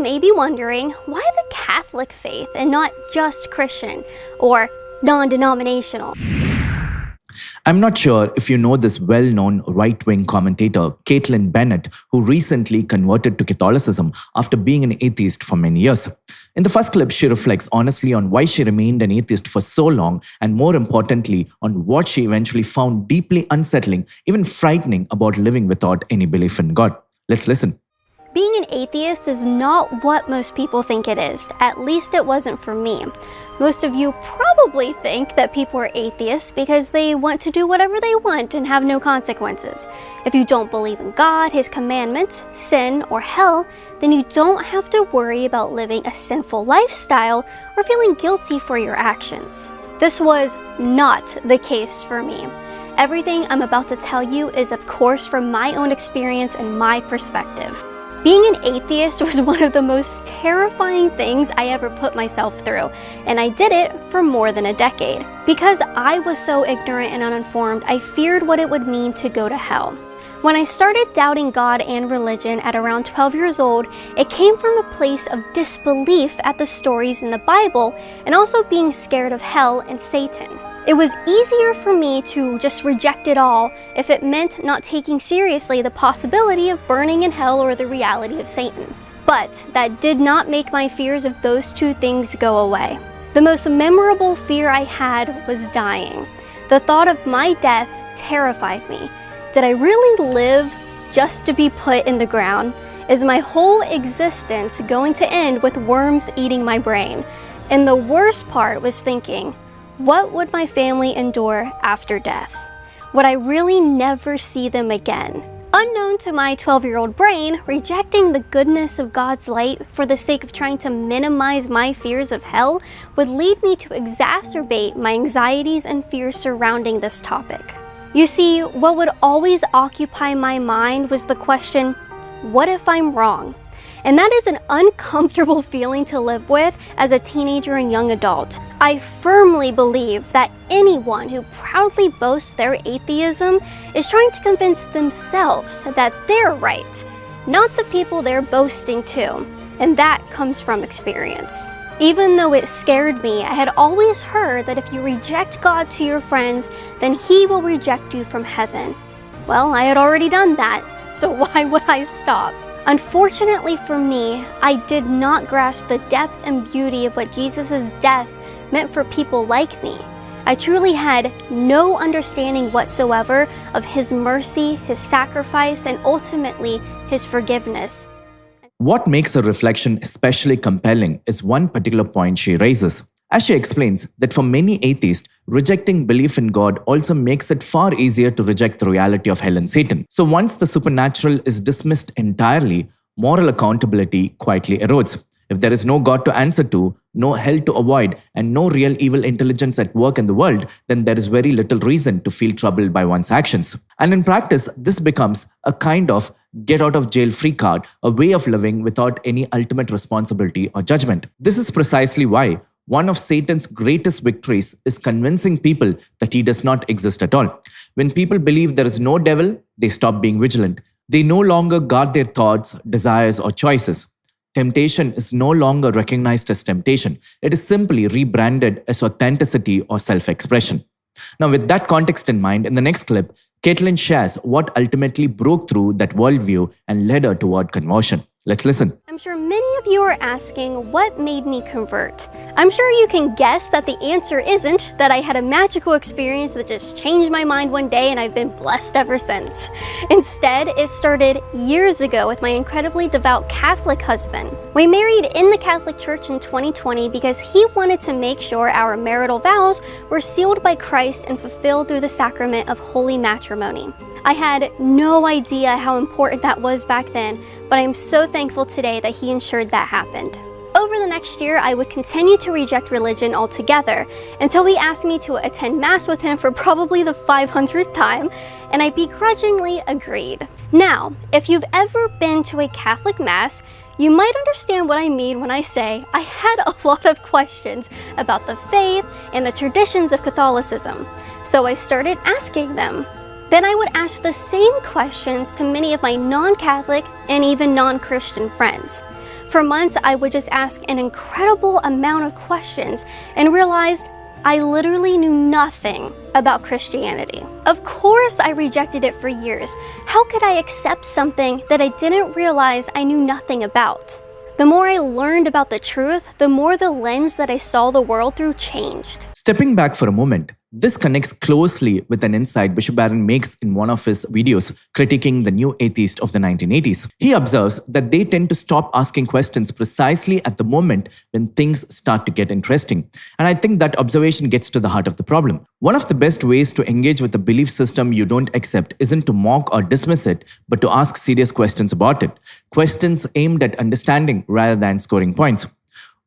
you may be wondering, why the Catholic faith and not just Christian or non-denominational? I'm not sure if you know this well-known right-wing commentator, Caitlin Bennett, who recently converted to Catholicism after being an atheist for many years. In the first clip, she reflects honestly on why she remained an atheist for so long, and more importantly, on what she eventually found deeply unsettling, even frightening about living without any belief in God. Let's listen. Being an atheist is not what most people think it is. At least it wasn't for me. Most of you probably think that people are atheists because they want to do whatever they want and have no consequences. If you don't believe in God, His commandments, sin, or hell, then you don't have to worry about living a sinful lifestyle or feeling guilty for your actions. This was not the case for me. Everything I'm about to tell you is, of course, from my own experience and my perspective. Being an atheist was one of the most terrifying things I ever put myself through, and I did it for more than a decade. Because I was so ignorant and uninformed, I feared what it would mean to go to hell. When I started doubting God and religion at around 12 years old, it came from a place of disbelief at the stories in the Bible and also being scared of hell and Satan. It was easier for me to just reject it all if it meant not taking seriously the possibility of burning in hell or the reality of Satan. But that did not make my fears of those two things go away. The most memorable fear I had was dying. The thought of my death terrified me. Did I really live just to be put in the ground? Is my whole existence going to end with worms eating my brain? And the worst part was thinking, what would my family endure after death? Would I really never see them again? Unknown to my 12-year-old brain, rejecting the goodness of God's light for the sake of trying to minimize my fears of hell would lead me to exacerbate my anxieties and fears surrounding this topic. You see, what would always occupy my mind was the question, what if I'm wrong? And that is an uncomfortable feeling to live with as a teenager and young adult. I firmly believe that anyone who proudly boasts their atheism is trying to convince themselves that they're right, not the people they're boasting to. And that comes from experience. Even though it scared me, I had always heard that if you reject God to your friends, then He will reject you from heaven. Well, I had already done that, so why would I stop? Unfortunately for me, I did not grasp the depth and beauty of what Jesus' death meant for people like me. I truly had no understanding whatsoever of His mercy, His sacrifice, and ultimately His forgiveness. What makes her reflection especially compelling is one particular point she raises. As she explains that for many atheists, rejecting belief in God also makes it far easier to reject the reality of hell and Satan. So once the supernatural is dismissed entirely, moral accountability quietly erodes. If there is no God to answer to, no hell to avoid, and no real evil intelligence at work in the world, then there is very little reason to feel troubled by one's actions. And in practice, this becomes a kind of get-out-of-jail-free card, a way of living without any ultimate responsibility or judgment. This is precisely why one of Satan's greatest victories is convincing people that he does not exist at all. When people believe there is no devil, they stop being vigilant. They no longer guard their thoughts, desires, or choices. Temptation is no longer recognized as temptation. It is simply rebranded as authenticity or self-expression. Now, with that context in mind, in the next clip, Caitlin shares what ultimately broke through that worldview and led her toward conversion. Let's listen. I'm sure many of you are asking what made me convert. I'm sure you can guess that the answer isn't that I had a magical experience that just changed my mind one day and I've been blessed ever since. Instead, it started years ago with my incredibly devout Catholic husband. We married in the Catholic Church in 2020 because he wanted to make sure our marital vows were sealed by Christ and fulfilled through the sacrament of holy matrimony. I had no idea how important that was back then, but I am so thankful today that he ensured that happened. Over the next year, I would continue to reject religion altogether until he asked me to attend Mass with him for probably the 500th time, and I begrudgingly agreed. Now, if you've ever been to a Catholic Mass, you might understand what I mean when I say I had a lot of questions about the faith and the traditions of Catholicism, so I started asking them. Then I would ask the same questions to many of my non-Catholic and even non-Christian friends. For months, I would just ask an incredible amount of questions and realized I literally knew nothing about Christianity. Of course, I rejected it for years. How could I accept something that I didn't realize I knew nothing about? The more I learned about the truth, the more the lens that I saw the world through changed. Stepping back for a moment, this connects closely with an insight Bishop Barron makes in one of his videos critiquing the new atheist of the 1980s. He observes that they tend to stop asking questions precisely at the moment when things start to get interesting. And I think that observation gets to the heart of the problem. One of the best ways to engage with a belief system you don't accept isn't to mock or dismiss it, but to ask serious questions about it. Questions aimed at understanding rather than scoring points.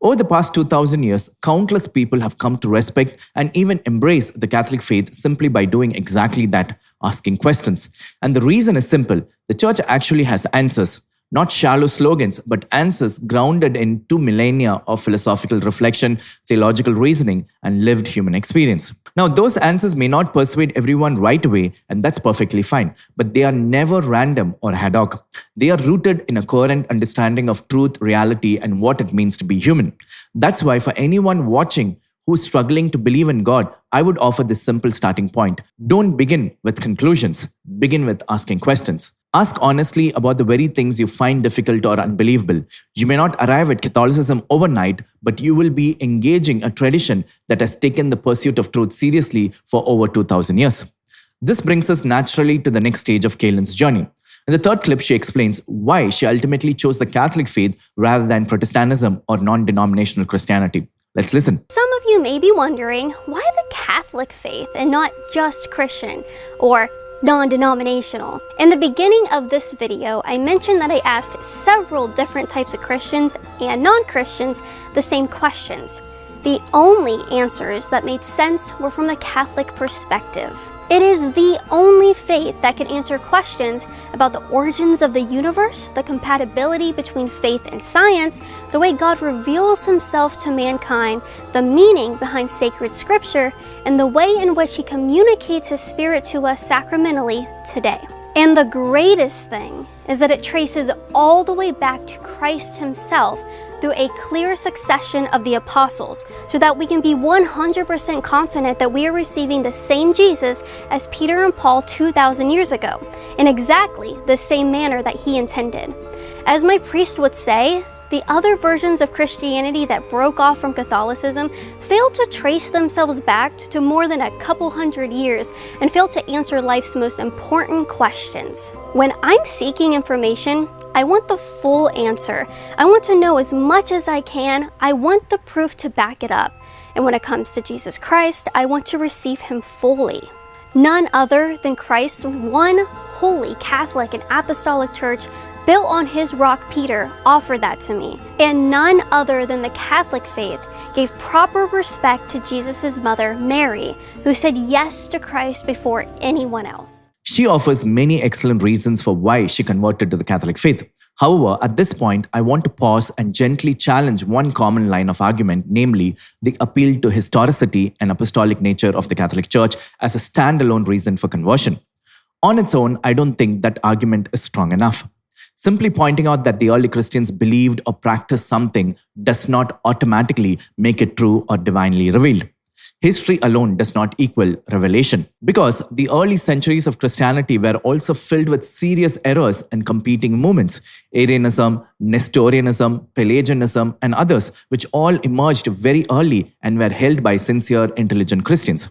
Over the past 2,000 years, countless people have come to respect and even embrace the Catholic faith simply by doing exactly that, asking questions. And the reason is simple. The Church actually has answers. Not shallow slogans, but answers grounded in 2 millennia of philosophical reflection, theological reasoning, and lived human experience. Now, those answers may not persuade everyone right away, and that's perfectly fine, but they are never random or ad hoc. They are rooted in a coherent understanding of truth, reality, and what it means to be human. That's why for anyone watching who's struggling to believe in God, I would offer this simple starting point. Don't begin with conclusions. Begin with asking questions. Ask honestly about the very things you find difficult or unbelievable. You may not arrive at Catholicism overnight, but you will be engaging a tradition that has taken the pursuit of truth seriously for over 2,000 years. This brings us naturally to the next stage of Kaylin's journey. In the third clip, she explains why she ultimately chose the Catholic faith rather than Protestantism or non-denominational Christianity. Let's listen. Some of you may be wondering, why the Catholic faith and not just Christian or non-denominational? In the beginning of this video, I mentioned that I asked several different types of Christians and non-Christians the same questions. The only answers that made sense were from the Catholic perspective. It is the only faith that can answer questions about the origins of the universe, the compatibility between faith and science, the way God reveals himself to mankind, the meaning behind sacred scripture, and the way in which he communicates his spirit to us sacramentally today. And the greatest thing is that it traces all the way back to Christ himself through a clear succession of the apostles, so that we can be 100% confident that we are receiving the same Jesus as Peter and Paul 2,000 years ago, in exactly the same manner that he intended. As my priest would say, the other versions of Christianity that broke off from Catholicism failed to trace themselves back to more than a couple hundred years and failed to answer life's most important questions. When I'm seeking information, I want the full answer. I want to know as much as I can. I want the proof to back it up. And when it comes to Jesus Christ, I want to receive him fully. None other than Christ's one holy Catholic and Apostolic Church built on his rock Peter offered that to me. And none other than the Catholic faith gave proper respect to Jesus' mother, Mary, who said yes to Christ before anyone else. She offers many excellent reasons for why she converted to the Catholic faith. However, at this point, I want to pause and gently challenge one common line of argument, namely the appeal to historicity and apostolic nature of the Catholic Church as a standalone reason for conversion. On its own, I don't think that argument is strong enough. Simply pointing out that the early Christians believed or practiced something does not automatically make it true or divinely revealed. History alone does not equal revelation, because the early centuries of Christianity were also filled with serious errors and competing movements: Arianism, Nestorianism, Pelagianism, and others, which all emerged very early and were held by sincere, intelligent Christians.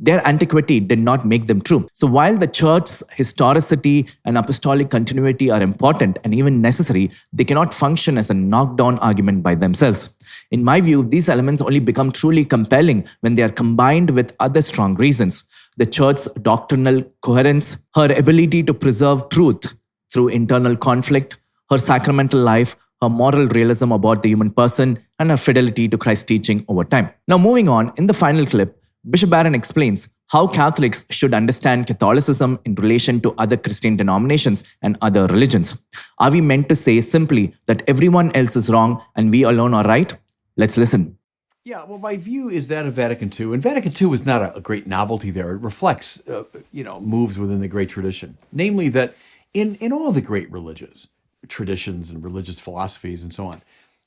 Their antiquity did not make them true. So while the church's historicity and apostolic continuity are important and even necessary, they cannot function as a knockdown argument by themselves. In my view, these elements only become truly compelling when they are combined with other strong reasons: the church's doctrinal coherence, her ability to preserve truth through internal conflict, her sacramental life, her moral realism about the human person, and her fidelity to Christ's teaching over time. Now, moving on, in the final clip, Bishop Barron explains how Catholics should understand Catholicism in relation to other Christian denominations and other religions. Are we meant to say simply that everyone else is wrong and we alone are right? Let's listen. Yeah, well, my view is that of Vatican II. And Vatican II is not a great novelty there. It reflects, moves within the great tradition. Namely that in all the great religions, traditions and religious philosophies and so on,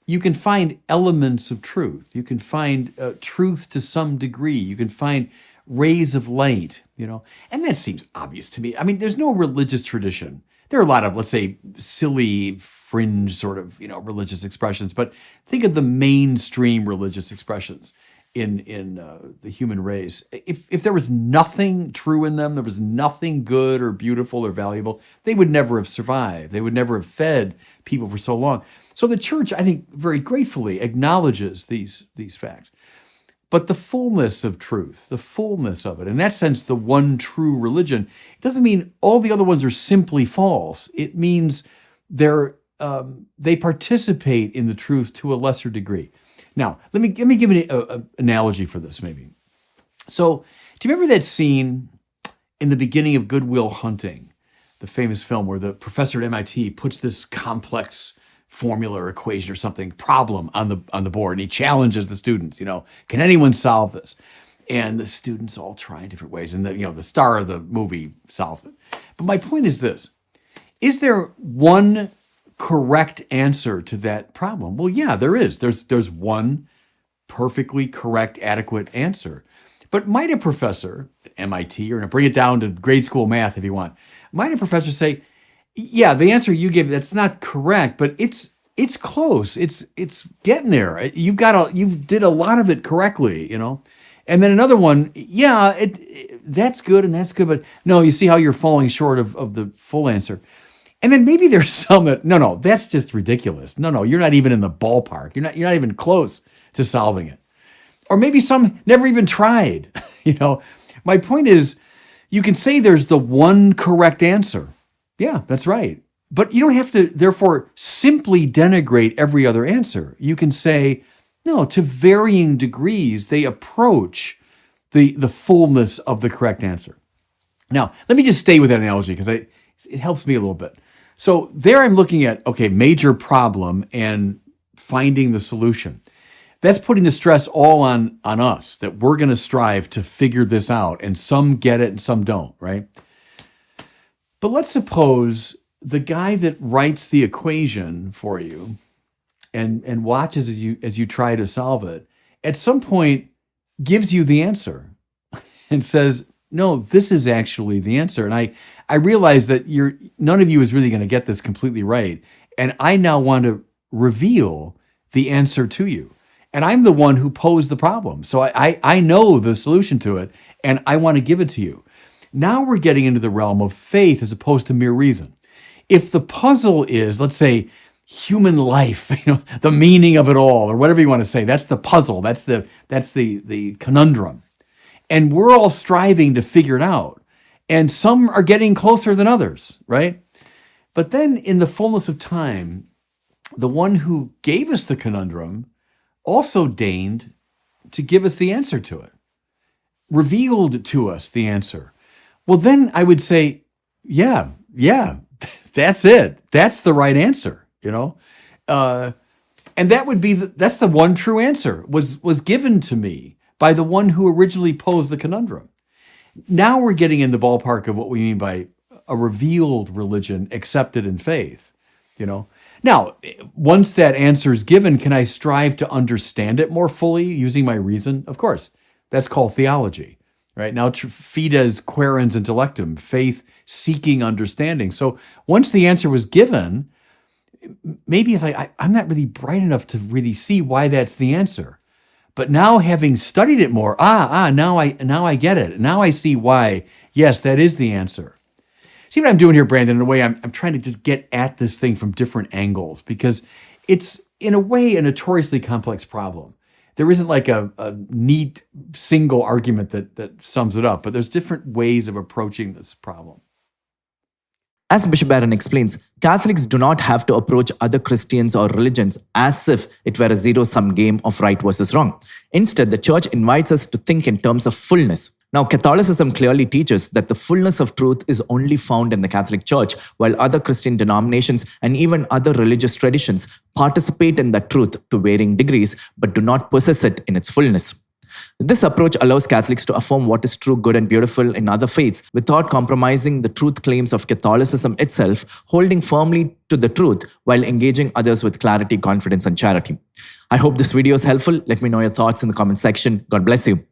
you can find elements of truth. You can find truth to some degree. You can find rays of light, and that seems obvious to me. I mean, there's no religious tradition. There are a lot of, let's say, silly, fringe sort of, religious expressions, but think of the mainstream religious expressions in the human race. If there was nothing true in them, there was nothing good or beautiful or valuable, they would never have survived. They would never have fed people for so long. So the church, I think, very gratefully acknowledges these facts. But the fullness of truth, the fullness of it, in that sense, the one true religion, it doesn't mean all the other ones are simply false. It means they participate in the truth to a lesser degree. Now, let me give an analogy for this, maybe. So, do you remember that scene in the beginning of Good Will Hunting, the famous film where the professor at MIT puts this complex formula or equation or something, problem on the board, and he challenges the students, can anyone solve this? And the students all try in different ways, and the star of the movie solves it. But my point is this: is there one correct answer to that problem? Well, yeah, there is. There's one perfectly correct, adequate answer. But might a professor at MIT, or bring it down to grade school math if you want, might a professor say, yeah, the answer you gave, that's not correct, but it's close. It's getting there. You did a lot of it correctly, And then another one, yeah, that's good and that's good, but no, you see how you're falling short of the full answer. And then maybe there's some that, no, that's just ridiculous. No, you're not even in the ballpark. You're not even close to solving it. Or maybe some never even tried. My point is, you can say there's the one correct answer. Yeah, that's right. But you don't have to, therefore, simply denigrate every other answer. You can say, no, to varying degrees, they approach the fullness of the correct answer. Now, let me just stay with that analogy because it helps me a little bit. So there I'm looking at, major problem and finding the solution. That's putting the stress all on us, that we're going to strive to figure this out, and some get it and some don't, right? But let's suppose the guy that writes the equation for you and watches as you try to solve it, at some point gives you the answer and says, no, this is actually the answer. And I realize that none of you is really going to get this completely right. And I now want to reveal the answer to you. And I'm the one who posed the problem. So I know the solution to it, and I want to give it to you. Now we're getting into the realm of faith as opposed to mere reason. If the puzzle is, let's say, human life, the meaning of it all, or whatever you want to say, that's the puzzle, that's the conundrum. And we're all striving to figure it out. And some are getting closer than others, right? But then in the fullness of time, the one who gave us the conundrum also deigned to give us the answer to it, revealed to us the answer. Well, then I would say, yeah, that's it. That's the right answer, And that would be, that's the one true answer, was given to me by the one who originally posed the conundrum. Now we're getting in the ballpark of what we mean by a revealed religion accepted in faith, Now, once that answer is given, can I strive to understand it more fully using my reason? Of course. That's called theology, right? Now, fides quaerens intellectum, faith seeking understanding. So once the answer was given, maybe it's like, I'm not really bright enough to really see why that's the answer. But now, having studied it more, now I get it. Now I see why, yes, that is the answer. See what I'm doing here, Brandon? In a way, I'm trying to just get at this thing from different angles because it's, in a way, a notoriously complex problem. There isn't like a neat single argument that sums it up, but there's different ways of approaching this problem. As Bishop Barron explains, Catholics do not have to approach other Christians or religions as if it were a zero-sum game of right versus wrong. Instead, the Church invites us to think in terms of fullness. Now, Catholicism clearly teaches that the fullness of truth is only found in the Catholic Church, while other Christian denominations and even other religious traditions participate in that truth to varying degrees, but do not possess it in its fullness. This approach allows Catholics to affirm what is true, good, and beautiful in other faiths without compromising the truth claims of Catholicism itself, holding firmly to the truth while engaging others with clarity, confidence, and charity. I hope this video is helpful. Let me know your thoughts in the comment section. God bless you.